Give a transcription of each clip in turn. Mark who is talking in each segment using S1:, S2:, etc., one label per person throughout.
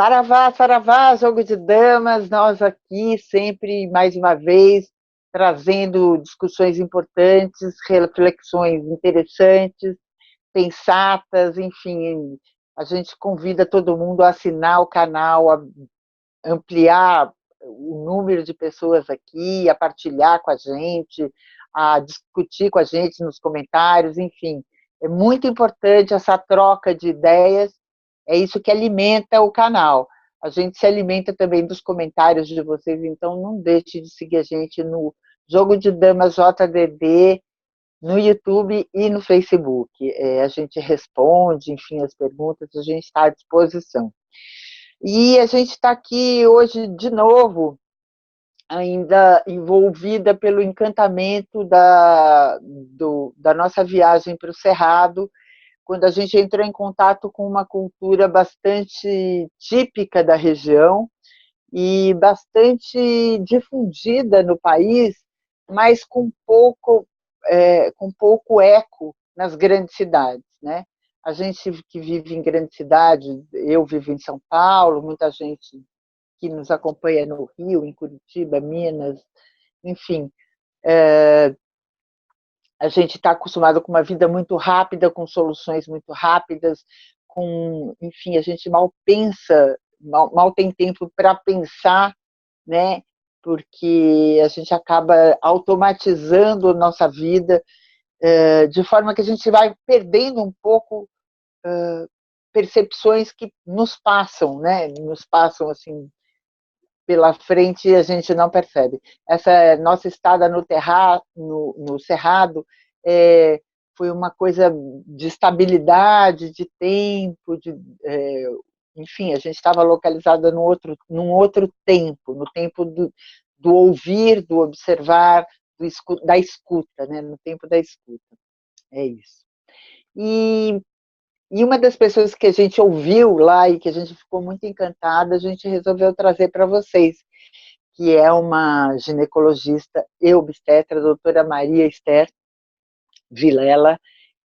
S1: Saravá, saravá, jogo de damas, nós aqui sempre, mais uma vez, trazendo discussões importantes, reflexões interessantes, sensatas, enfim, a gente convida todo mundo a assinar o canal, a ampliar o número de pessoas aqui, a partilhar com a gente, a discutir com a gente nos comentários, enfim. É muito importante essa troca de ideias, é isso que alimenta o canal. A gente se alimenta também dos comentários de vocês, então não deixe de seguir a gente no Jogo de Damas JDD, no YouTube e no Facebook. A gente responde, enfim, as perguntas, a gente está à disposição. E a gente está aqui hoje de novo, ainda envolvida pelo encantamento da nossa viagem para o Cerrado, quando a gente entrou em contato com uma cultura bastante típica da região e bastante difundida no país, mas com pouco eco nas grandes cidades, né? A gente que vive em grandes cidades, eu vivo em São Paulo, muita gente que nos acompanha no Rio, em Curitiba, Minas, enfim, a gente está acostumado com uma vida muito rápida, com soluções muito rápidas, enfim, a gente mal pensa, mal tem tempo para pensar, né? Porque a gente acaba automatizando a nossa vida, de forma que a gente vai perdendo um pouco percepções que nos passam, né? Nos passam assim pela frente e a gente não percebe. Essa nossa estada no Cerrado foi uma coisa de estabilidade, de tempo, enfim, a gente estava localizada num outro tempo, no tempo do ouvir, do observar, da escuta, né? No tempo da escuta. É isso. E uma das pessoas que a gente ouviu lá e que a gente ficou muito encantada, a gente resolveu trazer para vocês, que é uma ginecologista e obstetra, a doutora Maria Esther Vilela,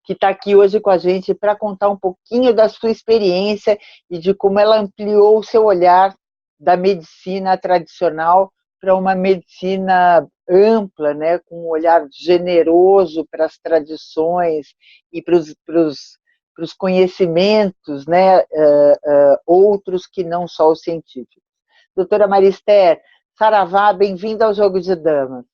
S1: que está aqui hoje com a gente para contar um pouquinho da sua experiência e de como ela ampliou o seu olhar da medicina tradicional para uma medicina ampla, né, com um olhar generoso para as tradições e para os conhecimentos, né, outros que não só os científicos. Doutora Marister, saravá, bem-vinda ao Jogo de Damas.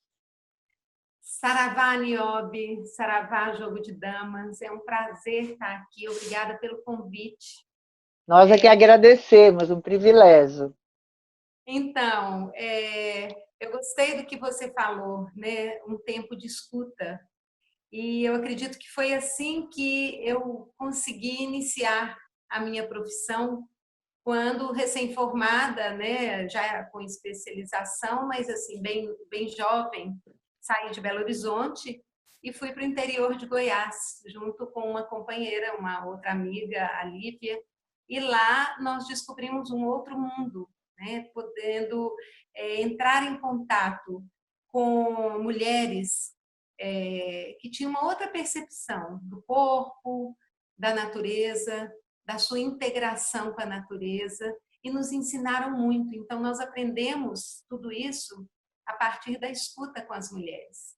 S2: Saravá, Niobe, saravá, Jogo de Damas, é um prazer estar aqui, obrigada pelo convite.
S1: Nós aqui agradecemos, um privilégio.
S2: Então, eu gostei do que você falou, né? Um tempo de escuta, e eu acredito que foi assim que eu consegui iniciar a minha profissão, quando recém-formada, né, já com especialização, mas assim, bem jovem, saí de Belo Horizonte e fui para o interior de Goiás, junto com uma companheira, uma outra amiga, a Lívia, e lá nós descobrimos um outro mundo, né, podendo entrar em contato com mulheres que tinham uma outra percepção do corpo, da natureza, da sua integração com a natureza, e nos ensinaram muito. Então, nós aprendemos tudo isso a partir da escuta com as mulheres.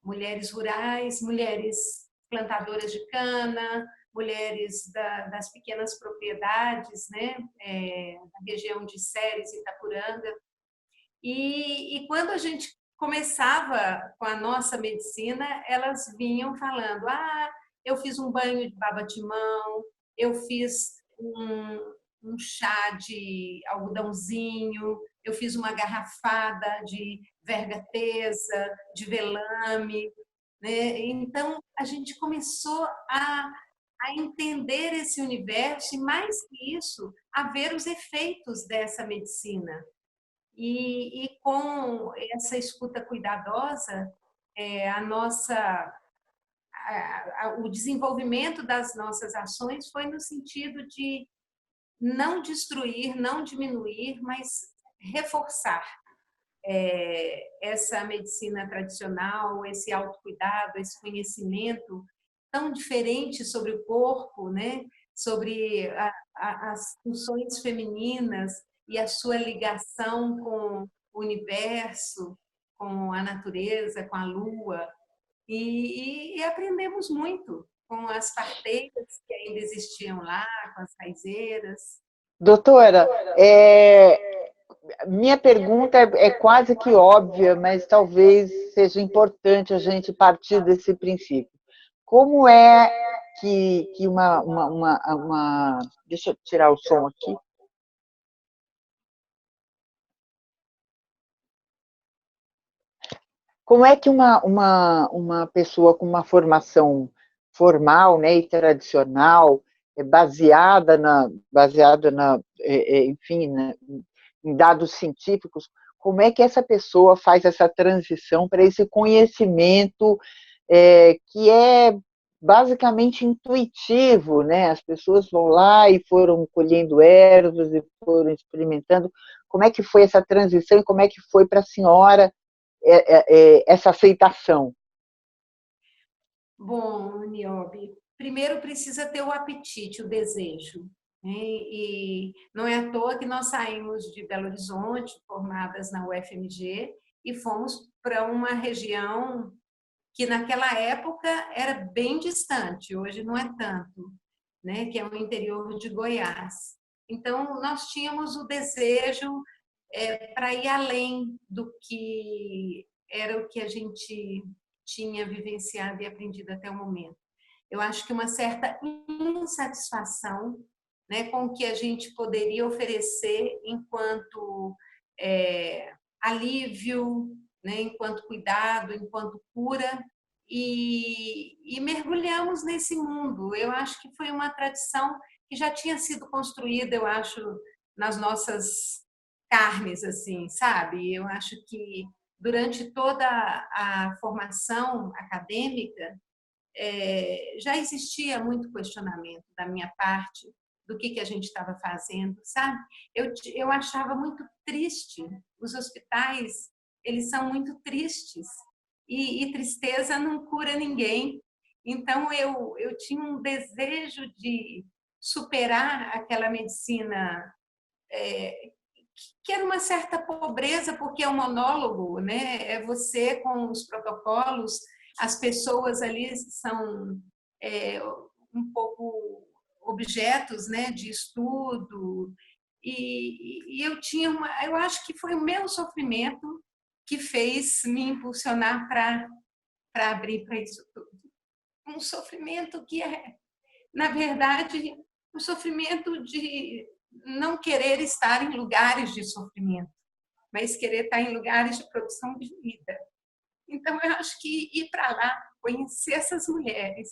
S2: Mulheres rurais, mulheres plantadoras de cana, mulheres das pequenas propriedades, né, da região de Ceres e Itapuranga. E quando a gente começava com a nossa medicina, elas vinham falando: eu fiz um banho de baba-timão, eu fiz um chá de algodãozinho, eu fiz uma garrafada de vergateza, de velame, né? Então, a gente começou a entender esse universo e, mais que isso, a ver os efeitos dessa medicina. E com essa escuta cuidadosa, o desenvolvimento das nossas ações foi no sentido de não destruir, não diminuir, mas reforçar essa medicina tradicional, esse autocuidado, esse conhecimento tão diferente sobre o corpo, né? sobre as funções femininas e a sua ligação com o universo, com a natureza, com a lua. E aprendemos muito com as parteiras que ainda existiam lá, com as raizeiras.
S1: Doutora, minha pergunta é quase que óbvia, mas talvez seja importante a gente partir desse princípio. Como é que uma. Deixa eu tirar o som aqui. Como é que uma pessoa com uma formação formal, né, e tradicional, baseada enfim, em dados científicos, como é que essa pessoa faz essa transição para esse conhecimento que é basicamente intuitivo, né? As pessoas vão lá e foram colhendo ervas e foram experimentando. Como é que foi essa transição e como é que foi para a senhora essa aceitação?
S2: Bom, Niobe, primeiro precisa ter o apetite, o desejo. Né? E não é à toa que nós saímos de Belo Horizonte, formadas na UFMG, e fomos para uma região que naquela época era bem distante, hoje não é tanto, né? Que é o interior de Goiás. Então, nós tínhamos o desejo para ir além do que era o que a gente tinha vivenciado e aprendido até o momento. Eu acho que uma certa insatisfação, né, com o que a gente poderia oferecer enquanto alívio, né, enquanto cuidado, enquanto cura, e mergulhamos nesse mundo. Eu acho que foi uma tradição que já tinha sido construída, eu acho, nas nossas carnes, assim, sabe? Eu acho que durante toda a formação acadêmica já existia muito questionamento da minha parte do que a gente estava fazendo, sabe? Eu achava muito triste. Os hospitais, eles são muito tristes e tristeza não cura ninguém. Então, eu tinha um desejo de superar aquela medicina que era uma certa pobreza, porque é um monólogo, né? É você com os protocolos, as pessoas ali são um pouco objetos, né, de estudo. E eu acho que foi o meu sofrimento que fez me impulsionar para abrir para isso tudo. Um sofrimento que é, na verdade, um sofrimento de não querer estar em lugares de sofrimento, mas querer estar em lugares de produção de vida. Então, eu acho que ir para lá, conhecer essas mulheres,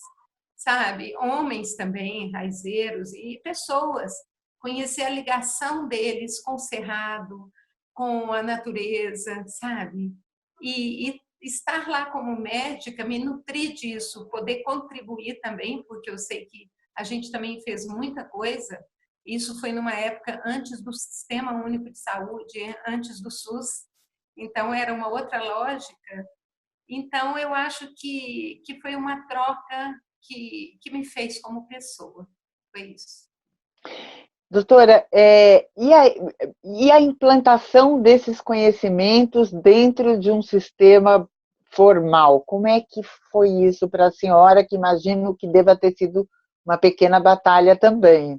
S2: sabe? Homens também, raizeiros e pessoas, conhecer a ligação deles com o cerrado, com a natureza, sabe? E estar lá como médica, me nutrir disso, poder contribuir também, porque eu sei que a gente também fez muita coisa. Isso foi numa época antes do Sistema Único de Saúde, antes do SUS. Então, era uma outra lógica. Então, eu acho que foi uma troca que me fez como pessoa. Foi isso.
S1: Doutora, e a implantação desses conhecimentos dentro de um sistema formal? Como é que foi isso para a senhora, que imagino que deva ter sido uma pequena batalha também?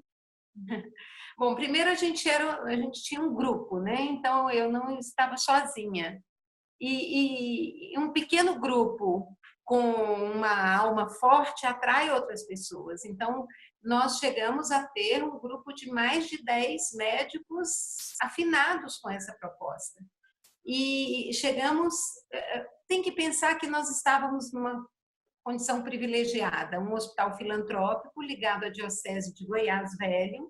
S2: Bom, primeiro a gente tinha um grupo, né? Então eu não estava sozinha. E um pequeno grupo com uma alma forte atrai outras pessoas. Então, nós chegamos a ter um grupo de mais de 10 médicos afinados com essa proposta. E chegamos, tem que pensar que nós estávamos numa condição privilegiada, um hospital filantrópico ligado à Diocese de Goiás Velho,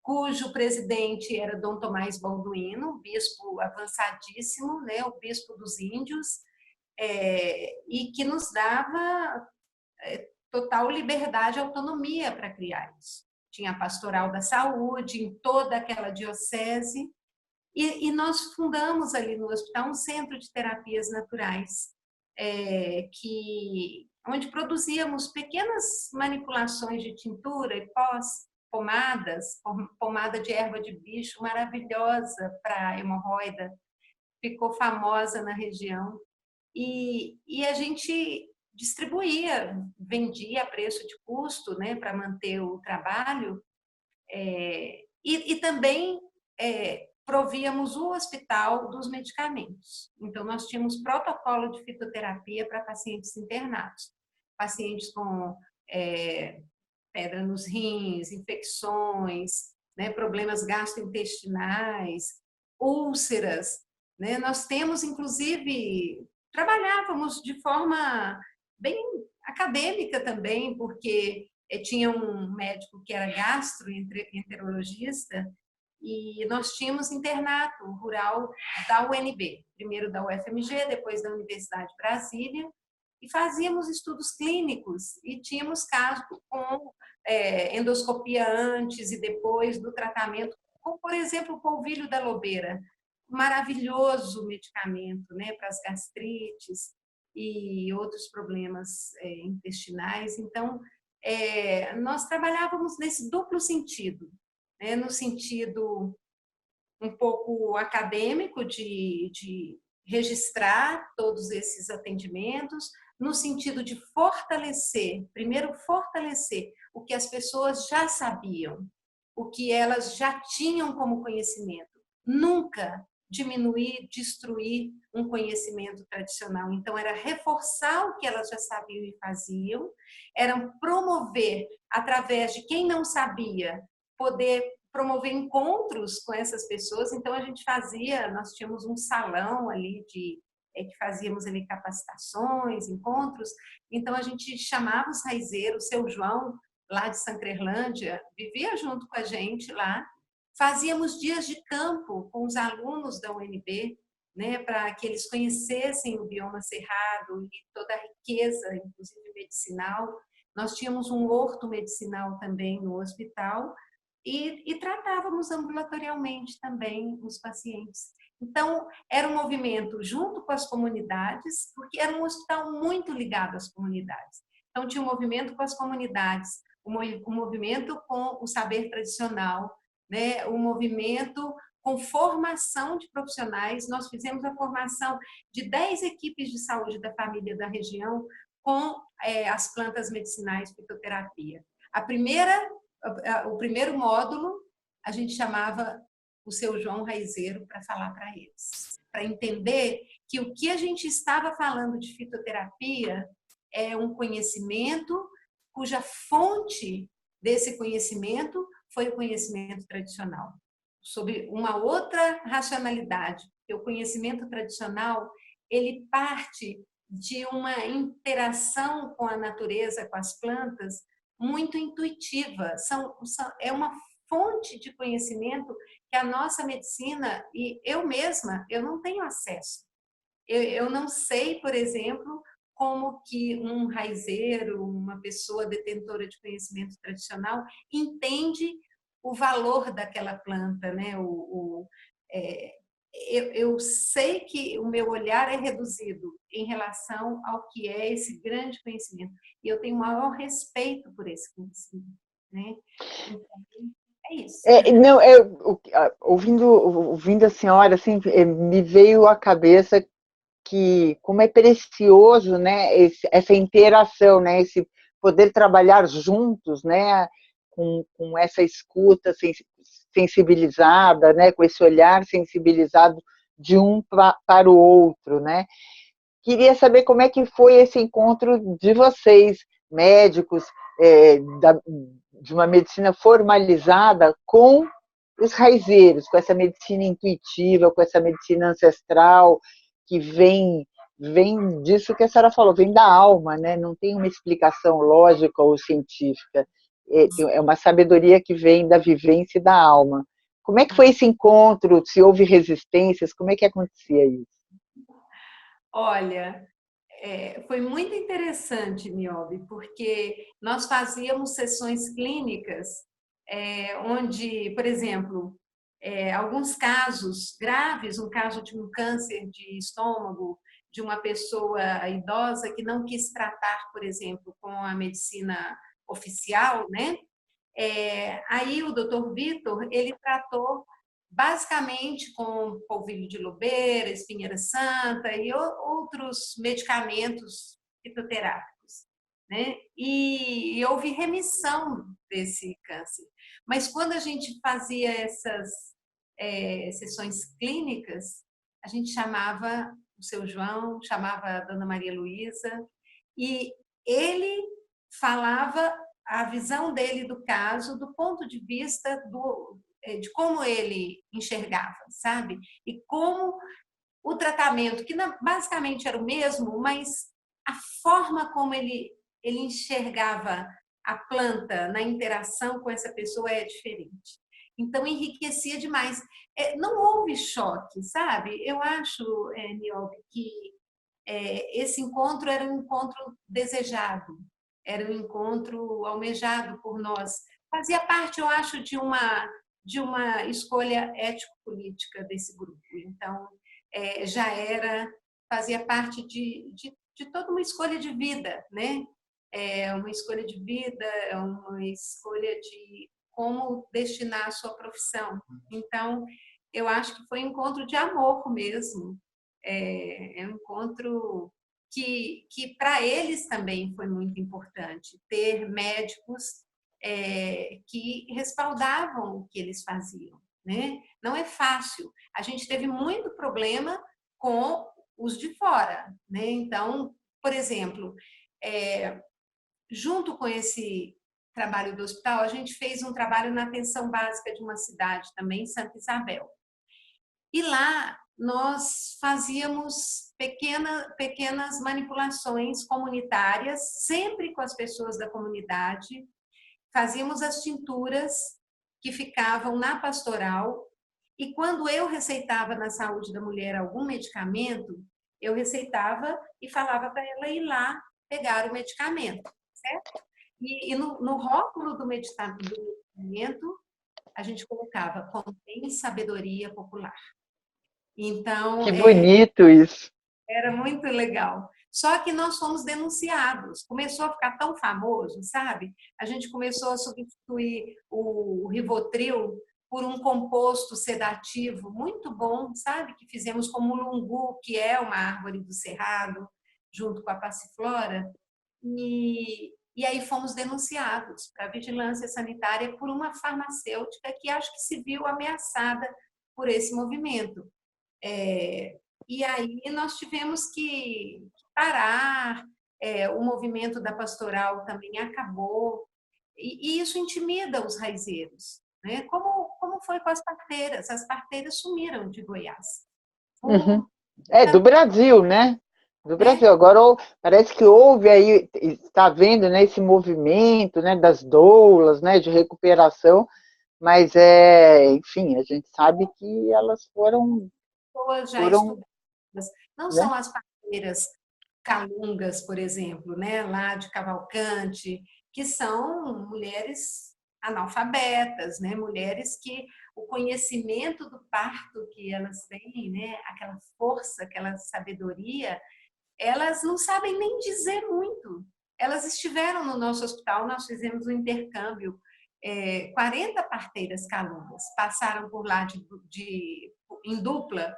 S2: cujo presidente era Dom Tomás Balduino, bispo avançadíssimo, né, o bispo dos índios, e que nos dava total liberdade e autonomia para criar isso. Tinha a pastoral da saúde em toda aquela diocese, e nós fundamos ali no hospital um centro de terapias naturais, que onde produzíamos pequenas manipulações de tintura e pós, pomadas, pomada de erva de bicho maravilhosa para hemorroida, ficou famosa na região. E a gente distribuía, vendia a preço de custo, né, para manter o trabalho, e também províamos o hospital dos medicamentos. Então, nós tínhamos protocolo de fitoterapia para pacientes internados, pacientes com pedra nos rins, infecções, né, problemas gastrointestinais, úlceras, né? Nós temos, inclusive, trabalhávamos de forma bem acadêmica também, porque tinha um médico que era gastroenterologista e nós tínhamos internato rural da UNB, primeiro da UFMG, depois da Universidade de Brasília, e fazíamos estudos clínicos e tínhamos casos com endoscopia antes e depois do tratamento, como, por exemplo, o polvilho da lobeira, maravilhoso medicamento, né, para as gastrites e outros problemas intestinais. Então, nós trabalhávamos nesse duplo sentido, né, no sentido um pouco acadêmico de registrar todos esses atendimentos, no sentido de fortalecer, primeiro fortalecer o que as pessoas já sabiam, o que elas já tinham como conhecimento. Nunca diminuir, destruir um conhecimento tradicional. Então, era reforçar o que elas já sabiam e faziam, era promover, através de quem não sabia, poder promover encontros com essas pessoas. Então, a gente fazia, nós tínhamos um salão ali que fazíamos ali capacitações, encontros. Então, a gente chamava os raizeiros, o seu João, lá de Sancrelândia, vivia junto com a gente lá. Fazíamos dias de campo com os alunos da UNB, né, para que eles conhecessem o bioma cerrado e toda a riqueza, inclusive medicinal. Nós tínhamos um horto medicinal também no hospital e tratávamos ambulatorialmente também os pacientes. Então, era um movimento junto com as comunidades, porque era um hospital muito ligado às comunidades. Então, tinha um movimento com as comunidades, um movimento com o saber tradicional, né? Um movimento com formação de profissionais. Nós fizemos a formação de 10 equipes de saúde da família da região com as plantas medicinais fitoterapia. O primeiro módulo, a gente chamava o seu João Raizeiro para falar para eles, para entender que o que a gente estava falando de fitoterapia é um conhecimento cuja fonte desse conhecimento foi o conhecimento tradicional, sobre uma outra racionalidade. O conhecimento tradicional, ele parte de uma interação com a natureza, com as plantas, muito intuitiva. É uma fonte de conhecimento que a nossa medicina, e eu mesma, eu não tenho acesso. Eu não sei, por exemplo, como que um raizeiro, uma pessoa detentora de conhecimento tradicional, entende o valor daquela planta, né? Eu sei que o meu olhar é reduzido em relação ao que é esse grande conhecimento. E eu tenho o maior respeito por esse conhecimento, né? Então, é isso.
S1: Não, ouvindo a senhora, assim, me veio à cabeça que como é precioso, né, essa interação, né, esse poder trabalhar juntos, né, com essa escuta sensibilizada, né, com esse olhar sensibilizado de um para o outro, né. Queria saber como é que foi esse encontro de vocês, médicos, de uma medicina formalizada com os raizeiros, com essa medicina intuitiva, com essa medicina ancestral, que vem disso que a senhora falou, vem da alma, né? Não tem uma explicação lógica ou científica, é uma sabedoria que vem da vivência e da alma. Como é que foi esse encontro? Se houve resistências, como é que acontecia isso?
S2: Olha, foi muito interessante, Niobe, porque nós fazíamos sessões clínicas onde, por exemplo, alguns casos graves, um caso de um câncer de estômago, de uma pessoa idosa que não quis tratar, por exemplo, com a medicina oficial, né? Aí o doutor Vitor, ele tratou basicamente com polvilho de lobeira, espinheira santa e outros medicamentos fitoterápicos, né? E houve remissão desse câncer. Mas quando a gente fazia essas sessões clínicas, a gente chamava o seu João, chamava a dona Maria Luísa, e ele falava a visão dele do caso do ponto de vista de como ele enxergava, sabe? E como o tratamento, que basicamente era o mesmo, mas a forma como ele enxergava a planta na interação com essa pessoa é diferente. Então, enriquecia demais. Não houve choque, sabe? Eu acho, Niobe, que esse encontro era um encontro desejado, era um encontro almejado por nós. Fazia parte, eu acho, de uma escolha ético-política desse grupo. Então, já fazia parte de toda uma escolha de vida, né? Uma escolha de vida, uma escolha de como destinar a sua profissão. Então, eu acho que foi um encontro de amor mesmo. Um encontro que para eles também foi muito importante, ter médicos que respaldavam o que eles faziam, né? Não é fácil. A gente teve muito problema com os de fora, né? Então, por exemplo, junto com esse trabalho do hospital, a gente fez um trabalho na atenção básica de uma cidade também, Santa Isabel. E lá nós fazíamos pequenas manipulações comunitárias, sempre com as pessoas da comunidade. Fazíamos as tinturas que ficavam na pastoral. E quando eu receitava na saúde da mulher algum medicamento, eu receitava e falava para ela ir lá pegar o medicamento, certo? E no rótulo do medicamento, a gente colocava contém sabedoria popular. Então,
S1: Que bonito isso.
S2: era muito legal. Só que nós fomos denunciados. Começou a ficar tão famoso, sabe? A gente começou a substituir o Rivotril por um composto sedativo muito bom, sabe? Que fizemos com o mulungu, que é uma árvore do cerrado, junto com a passiflora. E aí fomos denunciados para a vigilância sanitária por uma farmacêutica que acho que se viu ameaçada por esse movimento. E aí nós tivemos que parar, o movimento da pastoral também acabou, e isso intimida os raizeiros, né? Como foi com as parteiras sumiram de Goiás.
S1: Uhum. Do
S2: Também,
S1: Brasil, né? Do
S2: né?
S1: Brasil. Agora parece que houve aí, está vendo, né, esse movimento, né, das doulas, né, de recuperação, mas enfim, a gente sabe que elas
S2: Pessoas já
S1: foram,
S2: estudadas, não
S1: né?
S2: são as parteiras calungas, por exemplo, né, lá de Cavalcante, que são mulheres analfabetas, né, mulheres que o conhecimento do parto que elas têm, né, aquela força, aquela sabedoria, elas não sabem nem dizer muito. Elas estiveram no nosso hospital, nós fizemos um intercâmbio, 40 parteiras calungas passaram por lá em dupla,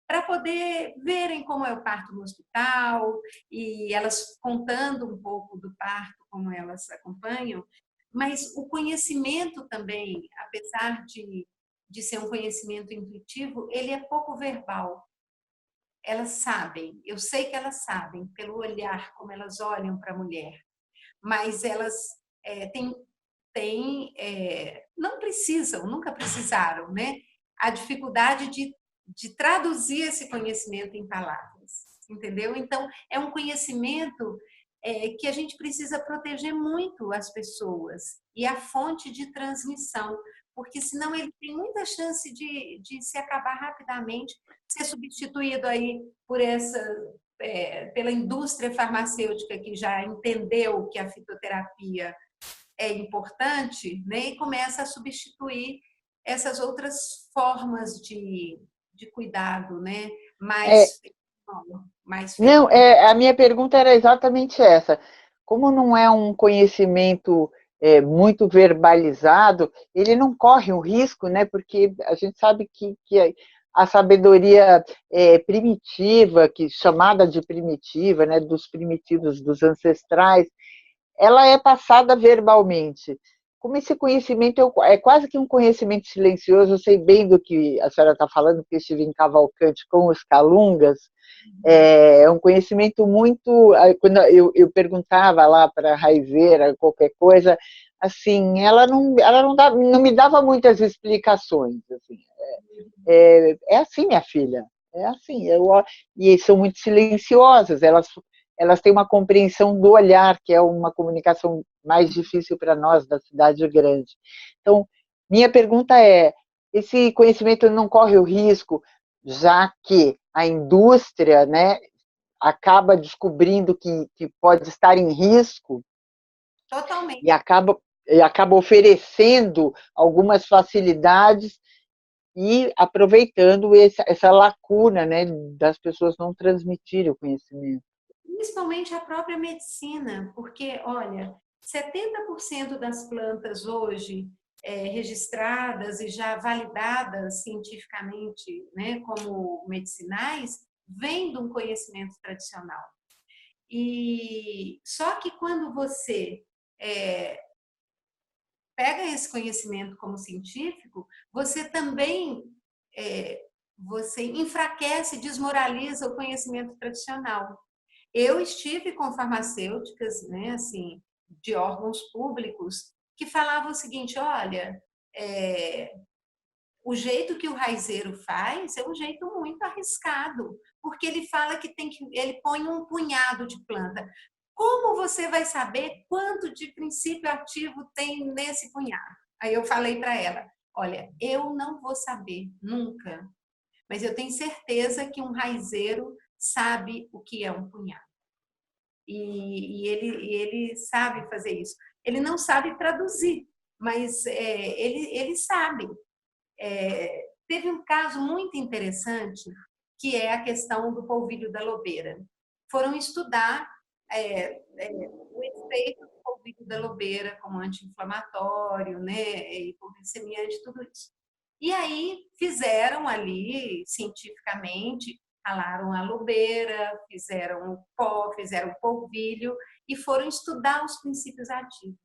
S2: para poder verem como é o parto no hospital, e elas contando um pouco do parto, como elas acompanham, mas o conhecimento também, apesar de ser um conhecimento intuitivo, ele é pouco verbal. Elas sabem, eu sei que elas sabem, pelo olhar, como elas olham para a mulher, mas elas não precisam, nunca precisaram, né? A dificuldade de traduzir esse conhecimento em palavras, entendeu? Então, é um conhecimento que a gente precisa proteger muito as pessoas e a fonte de transmissão, porque senão ele tem muita chance de se acabar rapidamente, ser substituído aí pela indústria farmacêutica que já entendeu que a fitoterapia é importante, né? E começa a substituir essas outras formas de cuidado, né?
S1: É,
S2: Mais mais
S1: Não,
S2: frequente.
S1: a minha pergunta era exatamente essa. Como não é um conhecimento muito verbalizado, ele não corre um risco, né? Porque a gente sabe que a sabedoria primitiva, que chamada de primitiva, né, dos primitivos, dos ancestrais, ela é passada verbalmente. Como esse conhecimento é quase que um conhecimento silencioso, eu sei bem do que a senhora está falando, porque eu estive em Cavalcante com os Calungas, é um conhecimento muito. Quando eu perguntava lá para a raizeira qualquer coisa, assim, ela não me dava muitas explicações. Assim. É assim, minha filha, é assim. E são muito silenciosas, elas têm uma compreensão do olhar, que é uma comunicação mais difícil para nós da cidade grande. Então, minha pergunta é: esse conhecimento não corre o risco, já que a indústria, né, acaba descobrindo que pode estar em risco
S2: Totalmente.
S1: e acaba oferecendo algumas facilidades e aproveitando essa lacuna, né, das pessoas não transmitirem o conhecimento.
S2: Principalmente a própria medicina, porque, olha, 70% das plantas hoje registradas e já validadas cientificamente, né, como medicinais, vêm de um conhecimento tradicional. E só que quando você é, pega esse conhecimento como científico, você também você enfraquece, desmoraliza o conhecimento tradicional. Eu estive com farmacêuticas, né, assim, de órgãos públicos que falavam o seguinte: olha, é, o jeito que o raizeiro faz é um jeito muito arriscado, porque ele fala que ele põe um punhado de planta. Como você vai saber quanto de princípio ativo tem nesse punhado? Aí eu falei para ela: olha, eu não vou saber nunca, mas eu tenho certeza que um raizeiro sabe o que é um punhado. E ele sabe fazer isso. Ele não sabe traduzir, mas ele sabe. Teve um caso muito interessante, que é a questão do polvilho da lobeira. Foram estudar o efeito do polvilho da lobeira como anti-inflamatório, né, hipoglicemiante, tudo isso. E aí fizeram ali, cientificamente, ralaram a lobeira, fizeram o pó, fizeram o polvilho e foram estudar os princípios ativos.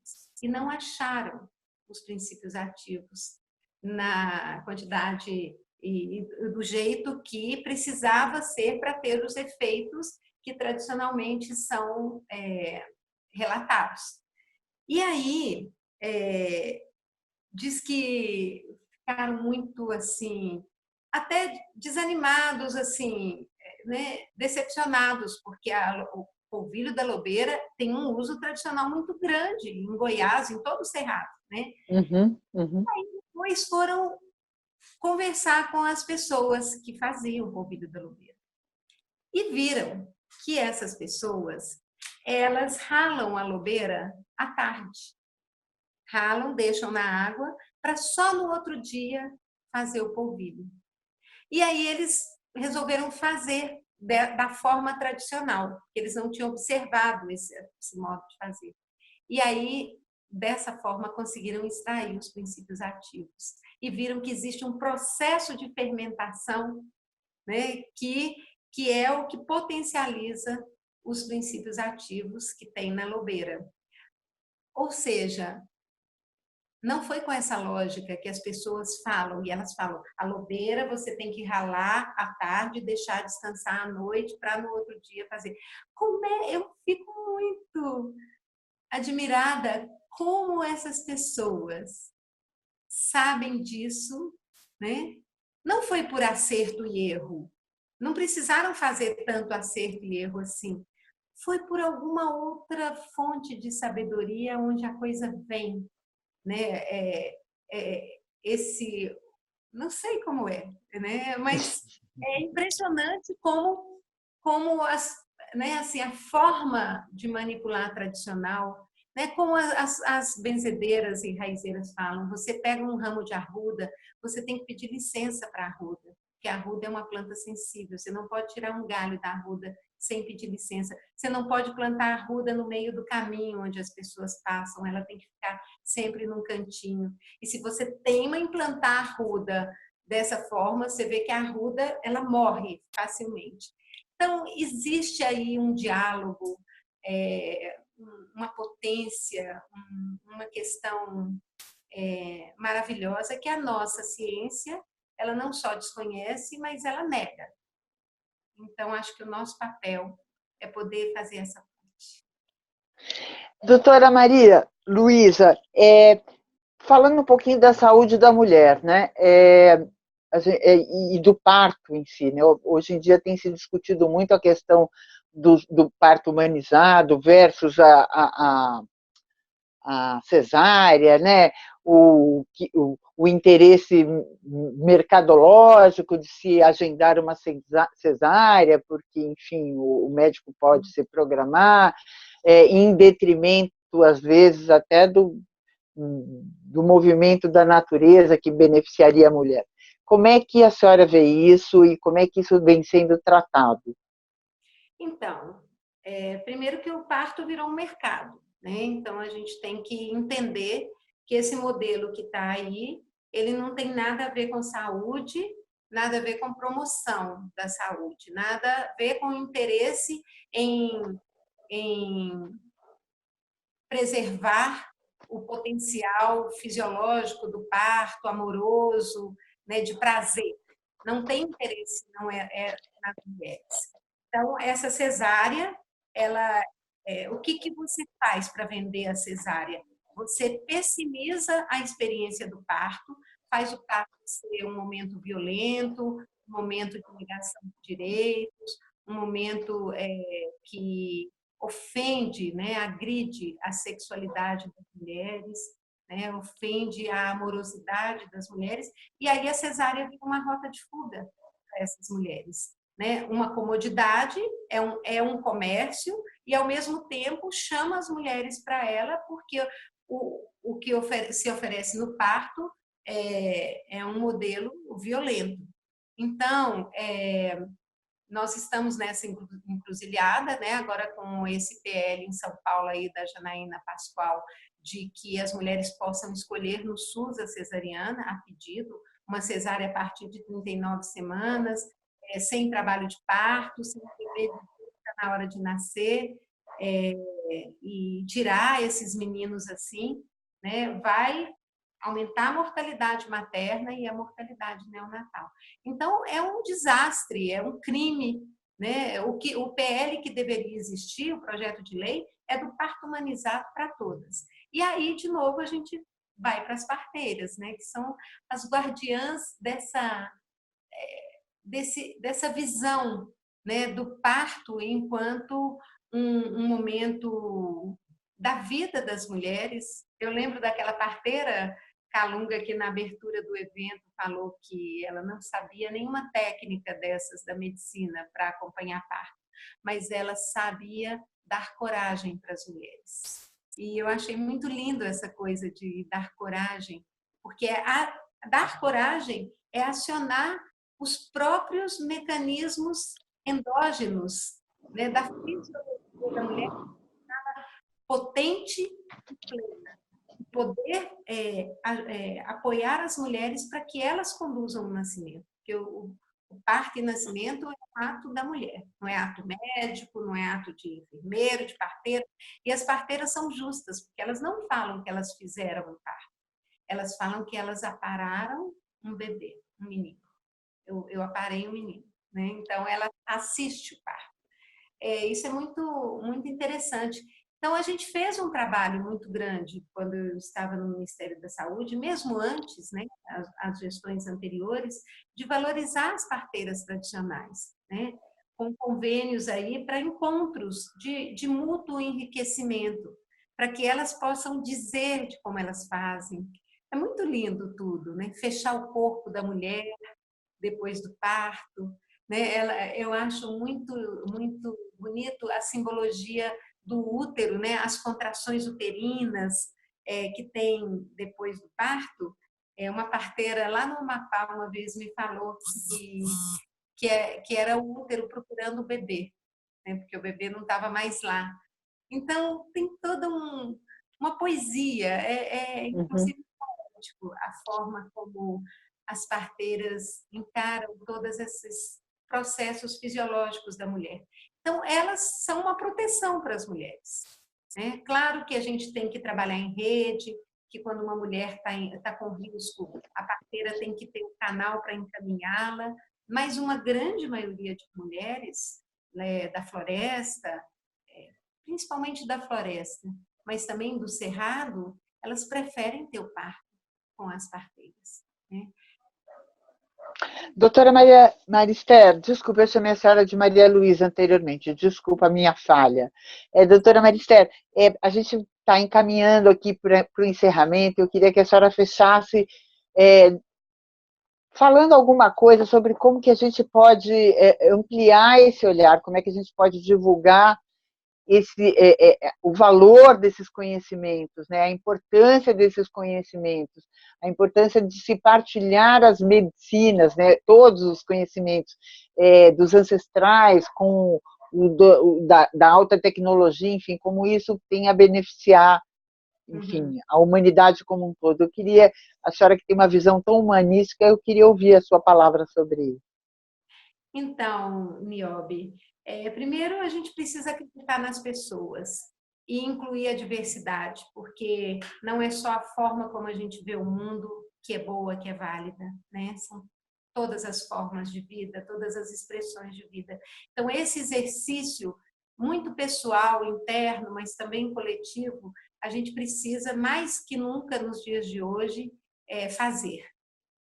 S2: E não acharam os princípios ativos na quantidade e do jeito que precisava ser para ter os efeitos que tradicionalmente são relatados. E aí, diz que ficaram muito assim, até desanimados, assim, né, decepcionados, porque o polvilho da lobeira tem um uso tradicional muito grande em Goiás, em todo o Cerrado, né?
S1: Uhum, uhum.
S2: Aí depois foram conversar com as pessoas que faziam o polvilho da lobeira e viram que essas pessoas, elas ralam a lobeira à tarde, ralam, deixam na água para só no outro dia fazer o polvilho. E aí eles resolveram fazer da forma tradicional, porque eles não tinham observado esse modo de fazer. E aí, dessa forma, conseguiram extrair os princípios ativos. E viram que existe um processo de fermentação, né, que é o que potencializa os princípios ativos que tem na lobeira. Ou seja, não foi com essa lógica que as pessoas falam, e elas falam, a lobeira você tem que ralar à tarde e deixar descansar à noite para no outro dia fazer. Como eu fico muito admirada como essas pessoas sabem disso, né? Não foi por acerto e erro, não precisaram fazer tanto acerto e erro assim. Foi por alguma outra fonte de sabedoria onde a coisa vem, né? Esse, não sei como é, né? Mas é impressionante como né, assim, a forma de manipular tradicional, né, como as benzedeiras e raizeiras falam, você pega um ramo de arruda, você tem que pedir licença para a arruda, porque a arruda é uma planta sensível. Você não pode tirar um galho da arruda sem pedir licença. Você não pode plantar a arruda no meio do caminho onde as pessoas passam. Ela tem que ficar sempre num cantinho. E se você teima em plantar a arruda dessa forma, você vê que a arruda ela morre facilmente. Então, existe aí um diálogo, uma potência, uma questão maravilhosa que a nossa ciência, ela não só desconhece, mas ela nega. Então, acho que o nosso papel é poder fazer essa parte.
S1: Doutora Maria Luísa, falando um pouquinho da saúde da mulher, né? E do parto em si, né? Hoje em dia tem se discutido muito a questão do parto humanizado versus a cesárea, né? O interesse mercadológico de se agendar uma cesárea, porque, enfim, o médico pode se programar, em detrimento, às vezes, até do movimento da natureza que beneficiaria a mulher. Como é que a senhora vê isso e como é que isso vem sendo tratado?
S2: Então, primeiro que o parto virou um mercado, né? Então, a gente tem que entender que esse modelo que está aí, ele não tem nada a ver com saúde, nada a ver com promoção da saúde, nada a ver com interesse em preservar o potencial fisiológico do parto amoroso, né, de prazer. Não tem interesse, não nas mulheres. Então, essa cesárea, o que você faz para vender a cesárea? Você pessimiza a experiência do parto, faz o parto ser um momento violento, um momento de negação de direitos, um momento que ofende, né, agride a sexualidade das mulheres, né, ofende a amorosidade das mulheres, e aí a cesárea vira uma rota de fuga para essas mulheres. Né? Uma comodidade, é um comércio, e ao mesmo tempo chama as mulheres para ela, porque o que se oferece no parto é um modelo violento. Então, nós estamos nessa encruzilhada, né? Agora com esse PL em São Paulo aí da Janaína Pascoal, de que as mulheres possam escolher no SUS a cesariana, a pedido, uma cesárea a partir de 39 semanas, sem trabalho de parto, sem ter medo na hora de nascer, e tirar esses meninos assim, né? Vai aumentar a mortalidade materna e a mortalidade neonatal. Então, é um desastre, é um crime. Né? O PL que deveria existir, o projeto de lei, é do parto humanizado para todas. E aí, de novo, a gente vai para as parteiras, né? Que são as guardiãs dessa visão, né? Do parto enquanto um momento da vida das mulheres. Eu lembro daquela parteira Calunga que na abertura do evento falou que ela não sabia nenhuma técnica dessas da medicina para acompanhar parto, mas ela sabia dar coragem para as mulheres. E eu achei muito lindo essa coisa de dar coragem, porque dar coragem é acionar os próprios mecanismos endógenos, né, da fisiologia da mulher potente e plena. Poder apoiar as mulheres para que elas conduzam o nascimento. Porque o parto e nascimento é um ato da mulher, não é ato médico, não é ato de enfermeiro, de parteiro. E as parteiras são justas, porque elas não falam que elas fizeram o parto. Elas falam que elas apararam um bebê, um menino. Eu aparei um menino. Né? Então, ela assiste o parto. Isso é muito, muito interessante. Então, a gente fez um trabalho muito grande quando eu estava no Ministério da Saúde, mesmo antes, né, as gestões anteriores, de valorizar as parteiras tradicionais, né, com convênios aí para encontros de mútuo enriquecimento, para que elas possam dizer de como elas fazem. É muito lindo tudo, né? Fechar o corpo da mulher depois do parto, né? Eu acho muito, muito bonito a simbologia do útero, né? As contrações uterinas que tem depois do parto, Uma parteira lá no Amapá uma vez me falou que era o útero procurando o bebê, né? Porque o bebê não estava mais lá. Então, tem toda uma poesia,
S1: Uhum.
S2: inclusive poético, a forma como as parteiras encaram todos esses processos fisiológicos da mulher. Então, elas são uma proteção para as mulheres, né? Claro que a gente tem que trabalhar em rede, que quando uma mulher está com risco, a parteira tem que ter um canal para encaminhá-la, mas uma grande maioria de mulheres, né, da floresta, principalmente da floresta, mas também do cerrado, elas preferem ter o parto com as parteiras, né?
S1: Doutora Maria Marister, desculpa, eu chamei a senhora de Maria Luísa anteriormente, desculpa a minha falha. Doutora Marister, a gente está encaminhando aqui para o encerramento, eu queria que a senhora fechasse falando alguma coisa sobre como que a gente pode ampliar esse olhar, como é que a gente pode divulgar o valor desses conhecimentos, né? A importância desses conhecimentos, a importância de se partilhar as medicinas, né? Todos os conhecimentos dos ancestrais com da alta tecnologia, enfim, como isso tem a beneficiar, enfim,
S2: Uhum.
S1: a humanidade como um todo. A senhora que tem uma visão tão humanística, eu queria ouvir a sua palavra sobre isso.
S2: Então, Niobe, primeiro a gente precisa acreditar nas pessoas e incluir a diversidade, porque não é só a forma como a gente vê o mundo que é boa, que é válida, né? São todas as formas de vida, todas as expressões de vida. Então, esse exercício muito pessoal, interno, mas também coletivo, a gente precisa mais que nunca nos dias de hoje fazer,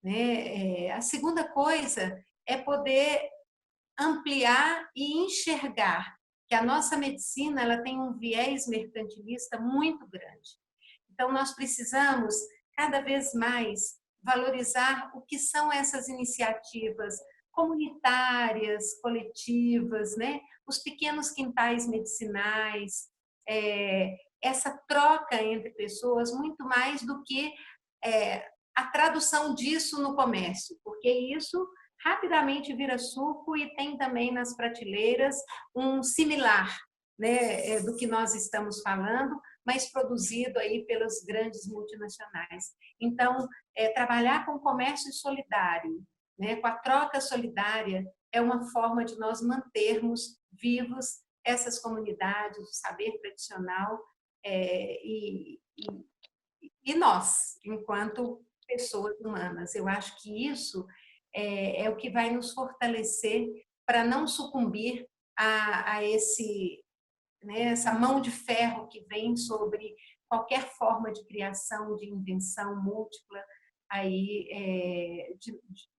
S2: né? A segunda coisa é poder ampliar e enxergar que a nossa medicina ela tem um viés mercantilista muito grande. Então, nós precisamos cada vez mais valorizar o que são essas iniciativas comunitárias, coletivas, né? Os pequenos quintais medicinais, essa troca entre pessoas, muito mais do que a tradução disso no comércio, porque isso rapidamente vira suco e tem também nas prateleiras um similar, né, do que nós estamos falando, mas produzido aí pelas grandes multinacionais. Então, trabalhar com comércio solidário, né, com a troca solidária, é uma forma de nós mantermos vivos essas comunidades, o saber tradicional e nós, enquanto pessoas humanas. Eu acho que isso é o que vai nos fortalecer para não sucumbir a né, essa mão de ferro que vem sobre qualquer forma de criação, de invenção múltipla aí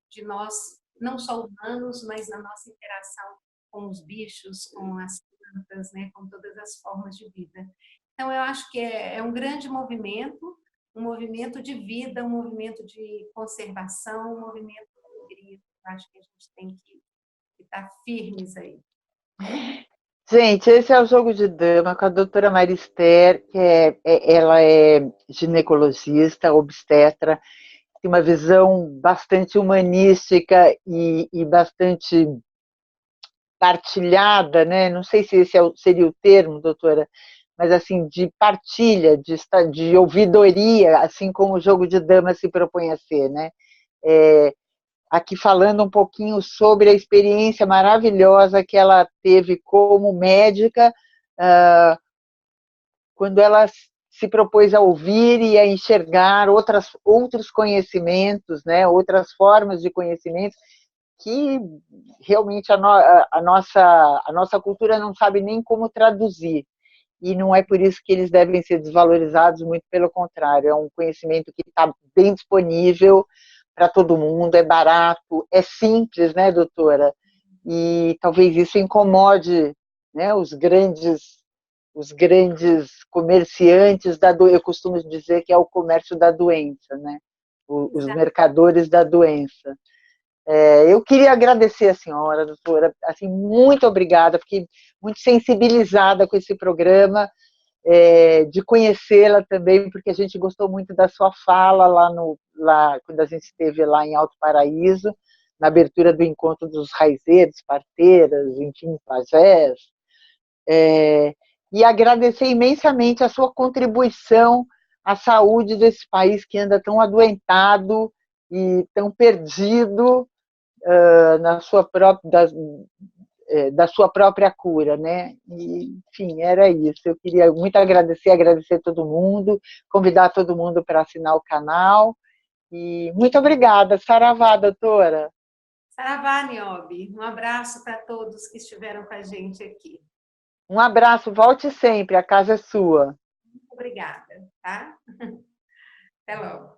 S2: de nós, não só humanos, mas na nossa interação com os bichos, com as plantas, né, com todas as formas de vida. Então, eu acho que é um grande movimento, um movimento de vida, um movimento de conservação, um movimento de alegria. Eu acho que a gente tem que estar firmes aí.
S1: Gente, esse é o Jogo de Dama com a doutora Marister, que ela é ginecologista, obstetra, tem uma visão bastante humanística e bastante partilhada, né? Não sei se esse seria o termo, doutora, mas assim, de partilha, de ouvidoria, assim como o Jogo de Damas se propõe a ser, né? Aqui falando um pouquinho sobre a experiência maravilhosa que ela teve como médica, quando ela se propôs a ouvir e a enxergar outros conhecimentos, né? Outras formas de conhecimento que realmente a nossa cultura não sabe nem como traduzir. E não é por isso que eles devem ser desvalorizados, muito pelo contrário, é um conhecimento que está bem disponível para todo mundo, é barato, é simples, né, doutora? E talvez isso incomode, né, os grandes comerciantes eu costumo dizer que é o comércio da doença, né? Os mercadores da doença. Eu queria agradecer a senhora, doutora, assim, muito obrigada, fiquei muito sensibilizada com esse programa, de conhecê-la também, porque a gente gostou muito da sua fala lá lá, quando a gente esteve lá em Alto Paraíso, na abertura do encontro dos raizeiros, parteiras, enfim, pajés, e agradecer imensamente a sua contribuição à saúde desse país que anda tão adoentado e tão perdido na sua própria, da sua própria cura, né? E, enfim, era isso. Eu queria muito agradecer todo mundo, convidar todo mundo para assinar o canal. E muito obrigada. Saravá, doutora.
S2: Saravá, Niobe. Um abraço para todos que estiveram com a gente aqui.
S1: Um abraço, volte sempre, a casa é sua.
S2: Muito obrigada, tá? Até logo.